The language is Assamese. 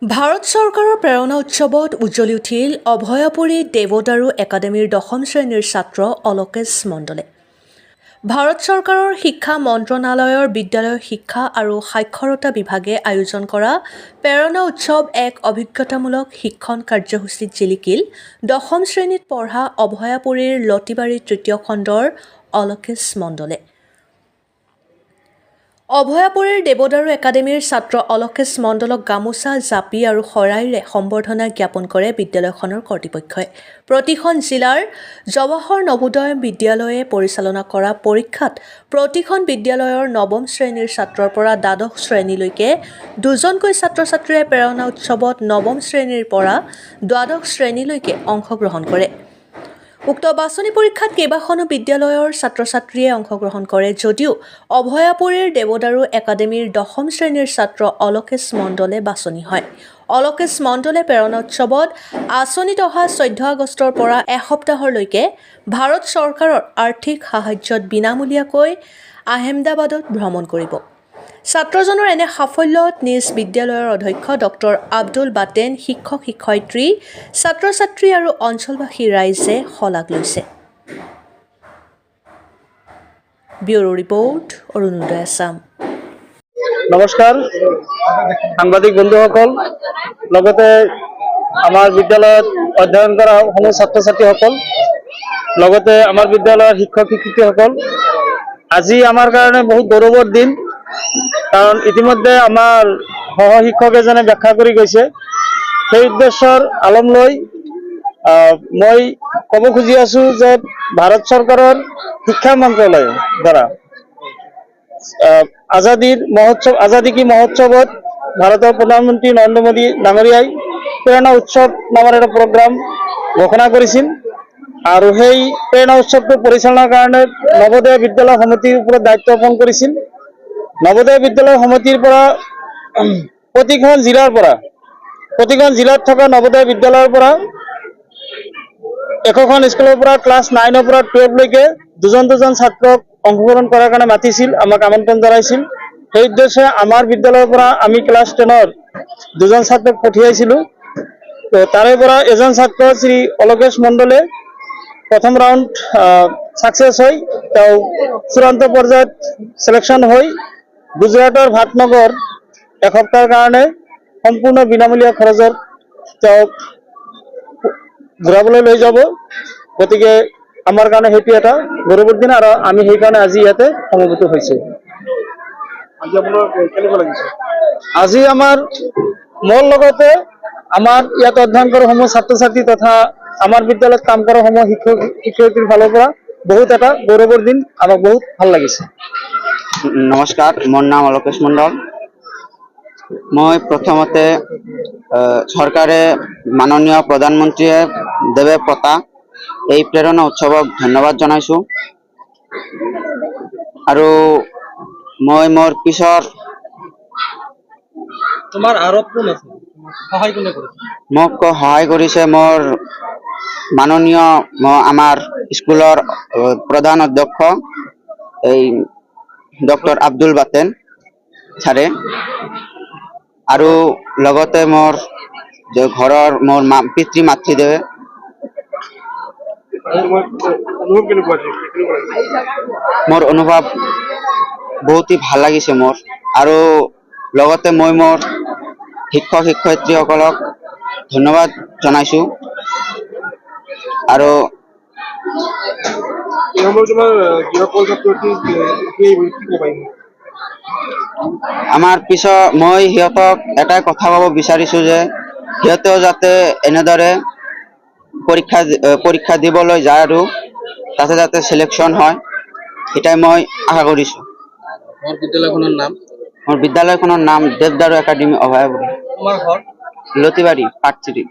ভাৰত চৰকাৰৰ প্ৰেৰণা উৎসৱত উজ্জ্বলি উঠিল অভয়াপুৰী দেৱদাৰু একাডেমীৰ 10ম শ্ৰেণীৰ ছাত্ৰ অলোকেশ মণ্ডলে। ভাৰত চৰকাৰৰ শিক্ষা মন্ত্ৰণালয়ৰ বিদ্যালয় শিক্ষা আৰু সাক্ষৰতা বিভাগে আয়োজন কৰা প্ৰেৰণা উৎসৱ এক অভিজ্ঞতামূলক শিক্ষণ কাৰ্যসূচীত জিলিকিল 10ম শ্ৰেণীত পঢ়া অভয়াপুৰীৰ লতিবাৰী তৃতীয় খণ্ডৰ অলোকেশ মণ্ডলে। অভয়াপুৰীৰ দেৱদাৰু একাডেমীৰ ছাত্ৰ অলোকেশ মণ্ডলক গামোচা জাপি আৰু শৰাইৰে সম্বৰ্ধনা জ্ঞাপন কৰে বিদ্যালয়খনৰ কৰ্তৃপক্ষই। প্ৰতিখন জিলাৰ জৱাহৰ নবোদয় বিদ্যালয়ে পৰিচালনা কৰা পৰীক্ষাত প্ৰতিখন বিদ্যালয়ৰ 9ম শ্ৰেণীৰ ছাত্ৰৰ পৰা দ্বাদশ শ্ৰেণীলৈকে দুজনকৈ ছাত্ৰ-ছাত্ৰীয়ে প্ৰেৰণা উৎসৱত 9ম শ্ৰেণীৰ পৰা দ্বাদশ শ্ৰেণীলৈকে অংশগ্ৰহণ কৰে। উক্ত বাছনি পৰীক্ষাত কেইবাখনো বিদ্যালয়ৰ ছাত্ৰ-ছাত্ৰীয়ে অংশগ্ৰহণ কৰে যদিও অভয়াপুৰীৰ দেৱদাৰু একাডেমীৰ 10ম শ্ৰেণীৰ ছাত্ৰ অলোকেশ মণ্ডলে বাছনি হয়। অলোকেশ মণ্ডলে প্ৰেৰণা উৎসৱত আঁচনিত অহা 14 আগষ্টৰ পৰা এসপ্তাহলৈকে ভাৰত চৰকাৰৰ আৰ্থিক সাহায্যত বিনামূলীয়াকৈ আহমেদাবাদত ভ্ৰমণ কৰিব। ছাত্ৰজনৰ এনে সাফল্যত নিজ বিদ্যালয়ৰ অধ্যক্ষ ডক্টৰ আব্দুল বাটেন, শিক্ষক-শিক্ষয়িত্ৰী, ছাত্ৰ-ছাত্ৰী আৰু অঞ্চলবাসী ৰাইজে শলাগ লৈছে। Bureau report, Arunodoy Assam. নমস্কাৰ সাংবাদিক বন্ধুসকল, লগতে আমাৰ বিদ্যালয়ত অধ্যয়ন কৰা সমূহ ছাত্ৰ-ছাত্ৰীসকল, লগতে আমাৰ বিদ্যালয়ৰ শিক্ষক-শিক্ষয়িত্ৰীসকল, আজি আমাৰ কাৰণে বহুত গৌৰৱৰ দিন। কাৰণ ইতিমধ্যে আমাৰ সহশিক্ষক এজনে ব্যাখ্যা কৰি গৈছে। সেই উদ্দেশ্যৰ আলম লৈ মই ক'ব খুজি আছো যে ভাৰত চৰকাৰৰ শিক্ষা মন্ত্ৰালয়ৰ দ্বাৰা আজাদী কি মহোৎসৱত ভাৰতৰ প্ৰধানমন্ত্ৰী নৰেন্দ্ৰ মোদী ডাঙৰীয়াই প্ৰেৰণা উৎসৱ নামৰ এটা প্ৰগ্ৰাম ঘোষণা কৰিছিল আৰু সেই প্ৰেৰণা উৎসৱটো পৰিচালনাৰ কাৰণে নৱোদয় বিদ্যালয় সমিতিৰ ওপৰত দায়িত্ব অৰ্পণ কৰিছিল। নৱোদয় বিদ্যালয় সমিতিৰ পৰা প্ৰতিখন জিলাত থকা নৱোদয় বিদ্যালয়ৰ পৰা একোখন স্কুলৰ পৰা ক্লাছ 9ৰ পৰা 12 লৈকে দুজন ছাত্ৰক অংশগ্ৰহণ কৰাৰ কাৰণে মাতিছিল, আমাক আমন্ত্ৰণ জনাইছিল। সেই উদ্দেশ্যে আমাৰ বিদ্যালয়ৰ পৰা আমি ক্লাছ 10ৰ দুজন ছাত্ৰক পঠিয়াইছিলোঁ। তাৰে পৰা এজন ছাত্ৰ শ্ৰী অলোকেশ মণ্ডলে প্ৰথম ৰাউণ্ড ছাকচেছ হৈ তেওঁ চূড়ান্ত পৰ্যায়ত চিলেকশ্যন হৈ গুজৰাটৰ ভাটনগৰ এসপ্তাহৰ কাৰণে সম্পূৰ্ণ বিনামূলীয়া খৰচত তেওঁক ঘূৰাবলৈ লৈ যাব। গতিকে আমাৰ কাৰণে সেইটো এটা গৌৰৱৰ দিন আৰু আমি সেইকাৰণে আজি ইয়াতে সমবেত হৈছোঁ। আজি আমাৰ মোৰ লগতে আমাৰ ইয়াত অধ্যয়ন কৰা সমূহ ছাত্ৰ-ছাত্ৰী তথা আমাৰ বিদ্যালয়ত কাম কৰা সমূহ শিক্ষক-শিক্ষয়িত্ৰীৰ ফালৰ পৰা বহুত এটা গৌৰৱৰ দিন, আমাক বহুত ভাল লাগিছে। নমস্কাৰ, মোৰ নাম অলোকেশ মণ্ডল। মই প্ৰথমতে চৰকাৰে মাননীয় প্ৰধানমন্ত্ৰীয়ে দেৱে পতা এই প্ৰেৰণা উৎসৱক ধন্যবাদ জনাইছোঁ আৰু মই মোৰ পিছৰ তোমাৰ আৰত কোন আছে? সহায় কোনে কৰিছে? মোক সহায় কৰিছে মোৰ মাননীয় আমাৰ স্কুলৰ প্ৰধান অধ্যক্ষ এই ডক্টৰ আব্দুল বাটেন ছাৰে আৰু লগতে মোৰ ঘৰৰ মোৰ পিতৃ-মাতৃদেৱে। মোৰ অনুভৱ বহুতেই ভাল লাগিছে মোৰ, আৰু লগতে মই মোৰ শিক্ষক-শিক্ষয়িত্ৰীসকলক ধন্যবাদ জনাইছোঁ আৰু আমাৰ পিছত মই সিহঁতক এটাই কথা ক'ব বিচাৰিছোঁ যে সিহঁতেও যাতে এনেদৰে পৰীক্ষা দিবলৈ যায় আৰু তাতে যাতে চিলেকশ্যন হয়, এটাই মই আশা কৰিছোঁ। মোৰ বিদ্যালয়খনৰ নাম দেৱদাৰু একাডেমী অভয়াপুৰী, লতিবাৰী পাৰ্ট 3।